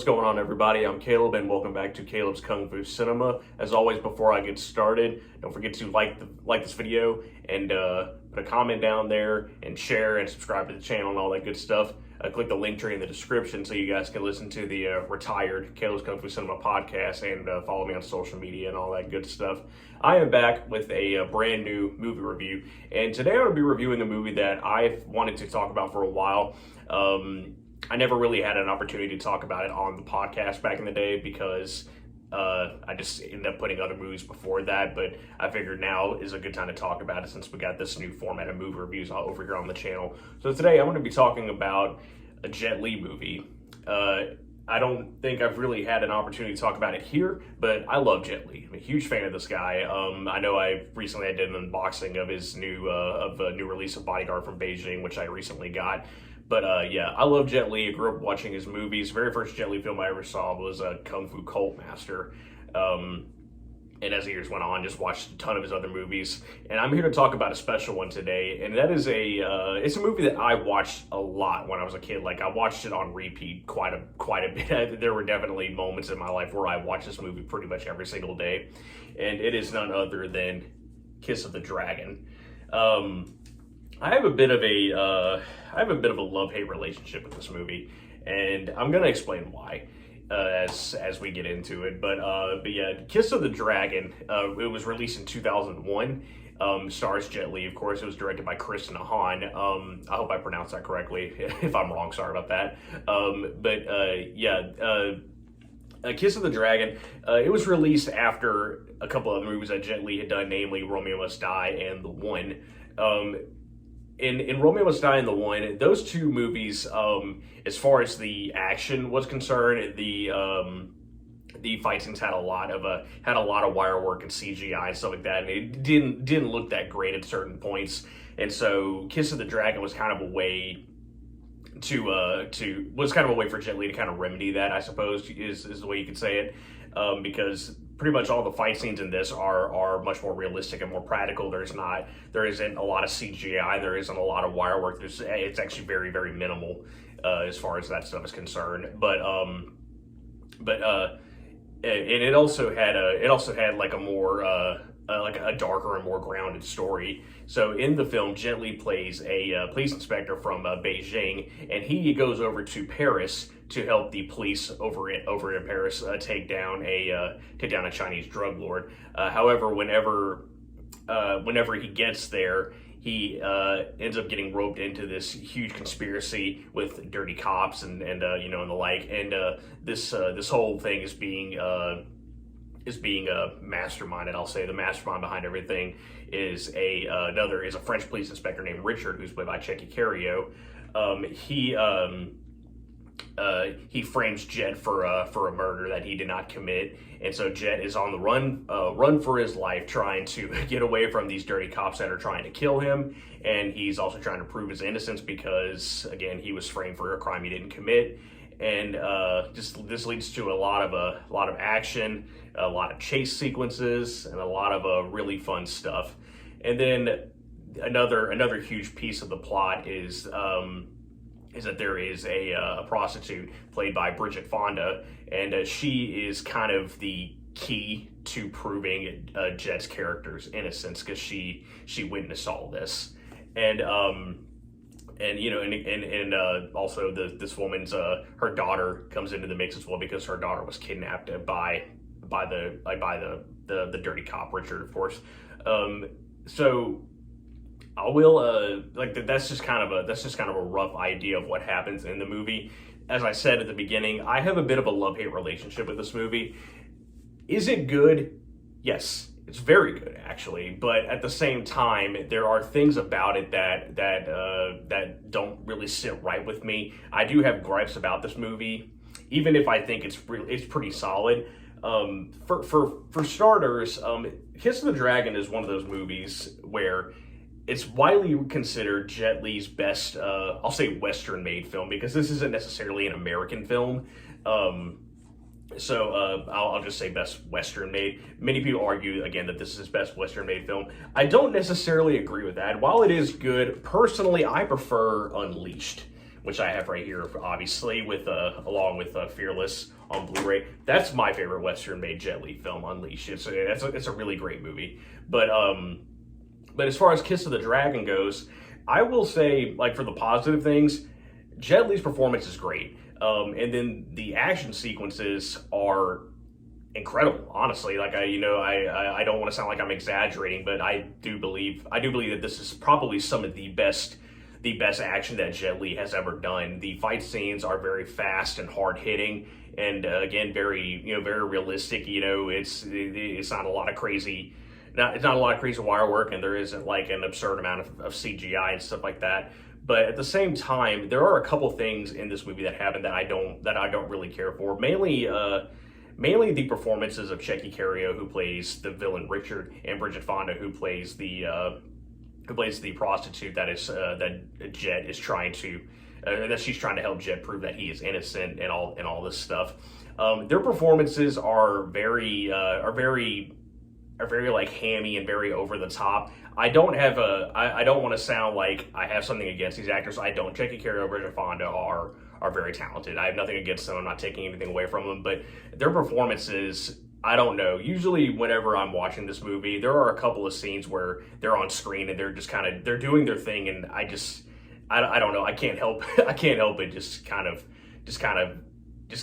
going on, everybody? I'm Caleb, and welcome back to Caleb's Kung Fu Cinema. As always, before I get started, don't forget to like this video and put a comment down there and share and subscribe to the channel and all that good stuff. Click the link tree in the description so you guys can listen to the retired Caleb's Kung Fu Cinema podcast and follow me on social media and all that good stuff. I am back with a brand new movie review, and today I'm going to be reviewing a movie that I've wanted to talk about for a while. I never really had an opportunity to talk about it on the podcast back in the day because I just ended up putting other movies before that, but I figured now is a good time to talk about it since we got this new format of movie reviews over here on the channel. So today I'm going to be talking about a Jet Li movie. I don't think I've really had an opportunity to talk about it here, but I love Jet Li. I'm a huge fan of this guy. I know I did an unboxing of his new release of Bodyguard from Beijing, which I recently got. But yeah, I love Jet Li. I grew up watching his movies. The very first Jet Li film I ever saw was Kung Fu Cult Master. And as the years went on, just watched a ton of his other movies. And I'm here to talk about a special one today. And that is it's a movie that I watched a lot when I was a kid. Like, I watched it on repeat quite a bit. There were definitely moments in my life where I watched this movie pretty much every single day. And it is none other than Kiss of the Dragon. I have a bit of a love-hate relationship with this movie, and I'm gonna explain why as we get into it. But yeah, Kiss of the Dragon. It was released in 2001. Stars Jet Li, of course. It was directed by Chris Nahan. I hope I pronounced that correctly. If I'm wrong, sorry about that. Kiss of the Dragon. It was released after a couple of movies that Jet Li had done, namely Romeo Must Die and The One. In Romeo Must Die and The One, those two movies, as far as the action was concerned, the fight scenes had a lot of wire work and CGI and stuff like that, and it didn't look that great at certain points. And so Kiss of the Dragon was kind of a way for Jet Li to kind of remedy that, I suppose, is the way you could say it, because pretty much all the fight scenes in this are much more realistic and more practical. There isn't a lot of CGI. There isn't a lot of wire work. It's actually very, very minimal as far as that stuff is concerned. And it also had like a more like a darker and more grounded story. So in the film, Jet Li plays a police inspector from Beijing, and he goes over to Paris to help the police over in Paris take down a Chinese drug lord. However, whenever he gets there, he ends up getting roped into this huge conspiracy with dirty cops and and the like. And this whole thing is being masterminded. I'll say the mastermind behind everything is a French police inspector named Richard, who's played by Checky Cario. He frames Jet for a murder that he did not commit, and so Jet is on the run for his life, trying to get away from these dirty cops that are trying to kill him. And he's also trying to prove his innocence because, again, he was framed for a crime he didn't commit. And this leads to a lot of action, a lot of chase sequences, and a lot of really fun stuff. And then another huge piece of the plot is that there is a prostitute played by Bridget Fonda, and she is kind of the key to proving Jet's character's innocence because she witnessed all this. And also this woman's her daughter comes into the mix as well, because her daughter was kidnapped by the dirty cop Richard, of course. So I will that's just kind of a rough idea of what happens in the movie. As I said at the beginning, I have a bit of a love-hate relationship with this movie. Is it good? Yes. It's very good, actually, but at the same time, there are things about it that don't really sit right with me. I do have gripes about this movie, even if I think it's pretty solid. For starters, Kiss of the Dragon is one of those movies where it's widely considered Jet Li's best, I'll say, Western-made film, because this isn't necessarily an American film. So I'll just say best Western-made. Many people argue, again, that this is his best Western-made film. I don't necessarily agree with that. While it is good, personally, I prefer Unleashed, which I have right here, obviously, with along with Fearless, on Blu-ray. That's my favorite Western-made Jet Li film, Unleashed. It's a really great movie. But as far as Kiss of the Dragon goes, I will say, like, for the positive things, Jet Li's performance is great. And then the action sequences are incredible, honestly. Like, I don't want to sound like I'm exaggerating, but I do believe that this is probably some of the best action that Jet Li has ever done. The fight scenes are very fast and hard hitting, and again, very realistic. It's not a lot of crazy. It's not a lot of crazy wire work, and there isn't like an absurd amount of CGI and stuff like that. But at the same time, there are a couple things in this movie that happen that I don't really care for. Mainly the performances of Checky Cario, who plays the villain Richard, and Bridget Fonda, who plays the prostitute that Jet is trying to that she's trying to help Jet prove that he is innocent and all this stuff. Their performances are very like hammy and very over the top. I don't want to sound like I have something against these actors. I don't. Checky Cario and Bridget Fonda are very talented. I have nothing against them. I'm not taking anything away from them, but their performances, I don't know. Usually whenever I'm watching this movie, there are a couple of scenes where they're on screen and they're just they're doing their thing, and I don't know. I can't help it. Just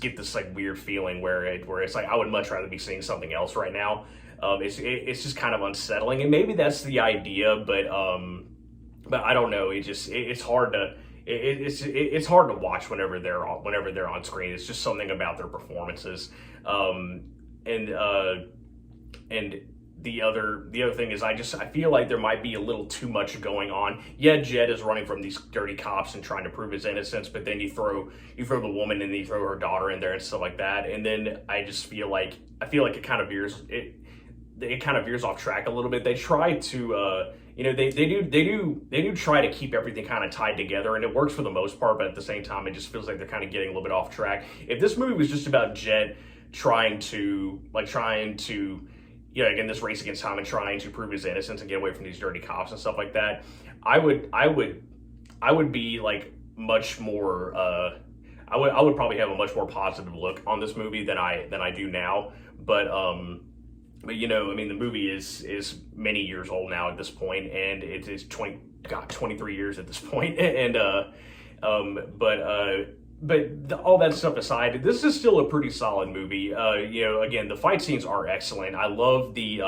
get this like weird feeling where it's like I would much rather be seeing something else right now. It's just kind of unsettling, and maybe that's the idea, but I don't know. It's hard to watch whenever they're on screen. It's just something about their performances. And the other thing is I feel like there might be a little too much going on. Yeah, Jet is running from these dirty cops and trying to prove his innocence, but then you throw the woman and you throw her daughter in there and stuff like that. And then I just feel like it kind of veers off track a little bit. They try to they do try to keep everything kind of tied together, and it works for the most part, but at the same time it just feels like they're kind of getting a little bit off track. If this movie was just about Jet trying to again, this race against time and trying to prove his innocence and get away from these dirty cops and stuff like that, I would be like much more I would probably have a much more positive look on this movie than I do now. But the movie is many years old now at this point, and it is 23 years at this point, and all that stuff aside, this is still a pretty solid movie. Again, the fight scenes are excellent. I love the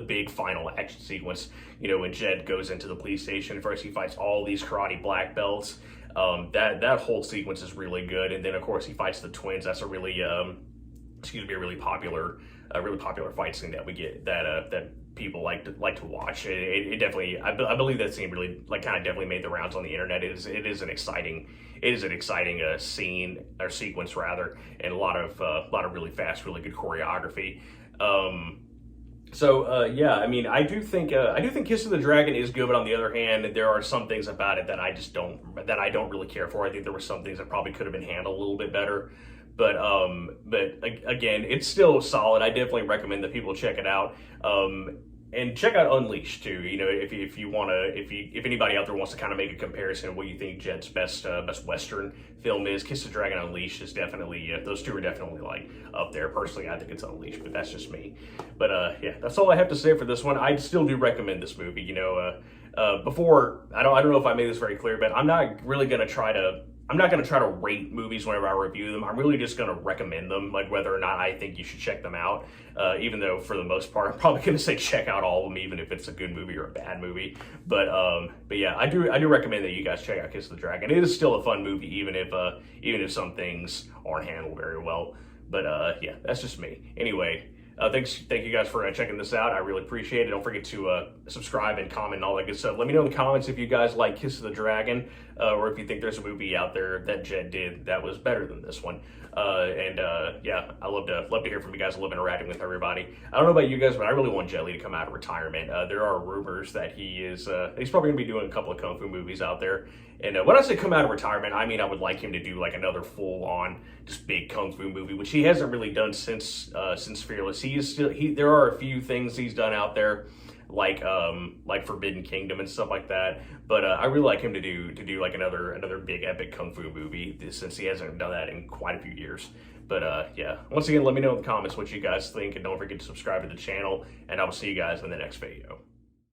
big final action sequence. When Jet goes into the police station, first he fights all these karate black belts. That whole sequence is really good, and then of course he fights the twins. That's a really popular fight scene that we get that people like to watch. It definitely, I believe that scene really definitely made the rounds on the internet. It is an exciting scene or sequence rather, and a lot of really fast, really good choreography. I do think Kiss of the Dragon is good, but on the other hand, there are some things about it that I don't really care for. I think there were some things that probably could have been handled a little bit better. But again, it's still solid. I definitely recommend that people check it out. And check out Unleashed too. If anybody out there wants to kind of make a comparison of what you think Jet's best Western film is, Kiss the Dragon, Unleashed is definitely those two are definitely like up there. Personally, I think it's Unleashed, but that's just me. But that's all I have to say for this one. I still do recommend this movie. Before I don't know if I made this very clear, but I'm not going to try to rate movies whenever I review them. I'm really just going to recommend them, like whether or not I think you should check them out. Even though for the most part, I'm probably going to say check out all of them, even if it's a good movie or a bad movie. But yeah, I do recommend that you guys check out Kiss of the Dragon. It is still a fun movie, even if some things aren't handled very well. But yeah, that's just me. Anyway. Thank you guys for checking this out. I really appreciate it. Don't forget to subscribe and comment and all that good stuff. Let me know in the comments if you guys like Kiss of the Dragon, or if you think there's a movie out there that Jet did that was better than this one. Yeah, I love to hear from you guys. I love interacting with everybody. I don't know about you guys, but I really want Jet Li to come out of retirement. There are rumors that he's probably gonna be doing a couple of kung fu movies out there. And when I say come out of retirement, I mean I would like him to do like another full-on, just big kung fu movie, which he hasn't really done since Fearless. There are a few things he's done out there, like Forbidden Kingdom and stuff like that. But I really like him to do like another big epic kung fu movie, since he hasn't done that in quite a few years. But yeah, once again, let me know in the comments what you guys think, and don't forget to subscribe to the channel, and I will see you guys in the next video.